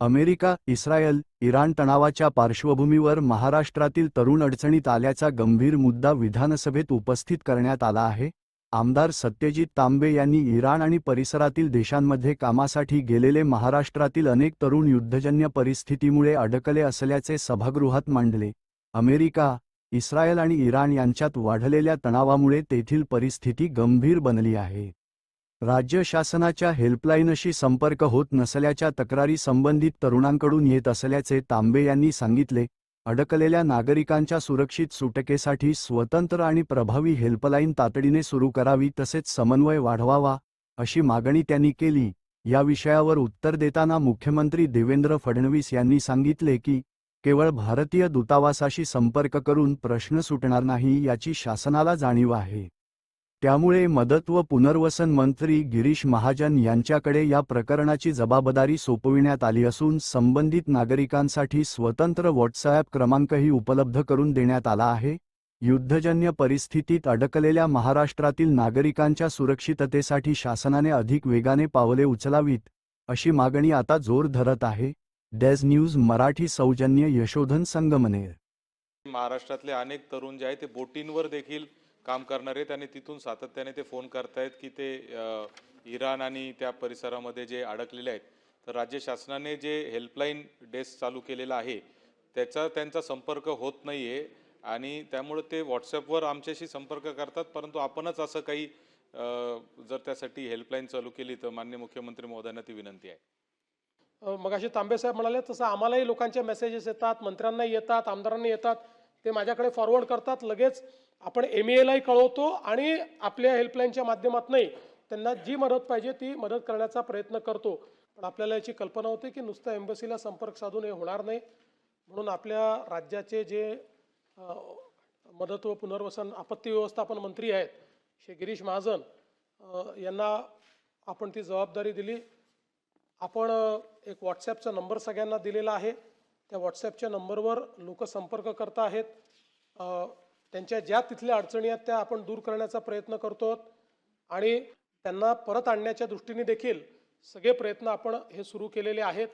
America, Israel, Iran तणावाच्या पार्श्वभूमीवर महाराष्ट्रातील तरुण अडचणीत आल्याचा गंभीर मुद्दा विधानसभेत उपस्थित करण्यात आला आहे. आमदार सत्यजित तांबे यांनी इराण आणि परिसरातील देशांमध्ये कामासाठी गेलेले महाराष्ट्रातील अनेक तरुण युद्धजन्य परिस्थितीमुळे अडकले असल्याचे सभागृहात मांडले. अमेरिका, इस्रायल आणि इराण यांच्यात वाढलेल्या तणावामुळे तेथील परिस्थिती गंभीर बनली आहे. राज्य शासनाच्या हेल्पलाईनशी संपर्क होत नसल्याच्या तक्रारी संबंधित तरुणांकडून येत असल्याचे तांबे यांनी सांगितले. अडकलेल्या नागरिकांच्या सुरक्षित सुटकेसाठी स्वतंत्र आणि प्रभावी हेल्पलाईन तातडीने सुरू करावी तसेच समन्वय वाढवावा, अशी मागणी त्यांनी केली. या विषयावर उत्तर देताना मुख्यमंत्री देवेंद्र फडणवीस यांनी सांगितले की केवळ भारतीय दूतावासाशी संपर्क करून प्रश्न सुटणार नाही याची शासनाला जाणीव आहे. त्यामुळे मदत व पुनर्वसन मंत्री गिरीश महाजन यांच्याकडे या प्रकरणाची जबाबदारी सोपविण्यात आली असून संबंधित नागरिकांसाठी स्वतंत्र व्हॉट्सॲप क्रमांकही उपलब्ध करून देण्यात आला आहे. युद्धजन्य परिस्थितीत अडकलेल्या महाराष्ट्रातील नागरिकांच्या सुरक्षिततेसाठी शासनाने अधिक वेगाने पावले उचलावीत, अशी मागणी आता जोर धरत आहे. डेझ न्यूज मराठी सौजन्य यशोधन संगमनेर. महाराष्ट्रातले अनेक तरुण जे आहेत ते बोटींवर देखील काम करणार आहेत आणि तिथून सातत्याने ते फोन करतायत की ते इराण आणि त्या परिसरामध्ये जे अडकलेले आहेत. तर राज्य शासनाने जे हेल्पलाईन डेस्क चालू केलेला आहे त्यांचा संपर्क होत नाही आहे आणि त्यामुळे ते व्हॉट्सॲपवर आमच्याशी संपर्क करतात. परंतु आपणच असं काही जर त्यासाठी हेल्पलाईन चालू केली तर माननीय मुख्यमंत्री महोदयांना ती विनंती आहे. मगाशी तांबे साहेब म्हणाले तसं आम्हालाही लोकांचे मेसेजेस येतात, मंत्र्यांनाही येतात, आमदारांना येतात, ते माझ्याकडे फॉरवर्ड करतात. लगेच आपण MEAलाही कळवतो आणि आपल्या हेल्पलाईनच्या माध्यमातूनही त्यांना जी मदत पाहिजे ती मदत करण्याचा प्रयत्न करतो. पण आपल्याला याची कल्पना होती की नुसतं एम्बसीला संपर्क साधून हे होणार नाही. म्हणून आपल्या राज्याचे जे मदत व पुनर्वसन आपत्ती व्यवस्थापन मंत्री आहेत श्री गिरीश महाजन यांना आपण ती जबाबदारी दिली. आपण एक व्हॉट्सॲपचा नंबर सगळ्यांना दिलेला आहे. त्या व्हॉट्सॲपच्या नंबरवर लोक संपर्क करत आहेत. त्यांच्या ज्या तिथल्या अडचणी आहेत त्या आपण दूर करण्याचा प्रयत्न करतो आणि त्यांना परत आणण्याच्या दृष्टीने देखील सगळे प्रयत्न आपण हे सुरू केलेले आहेत.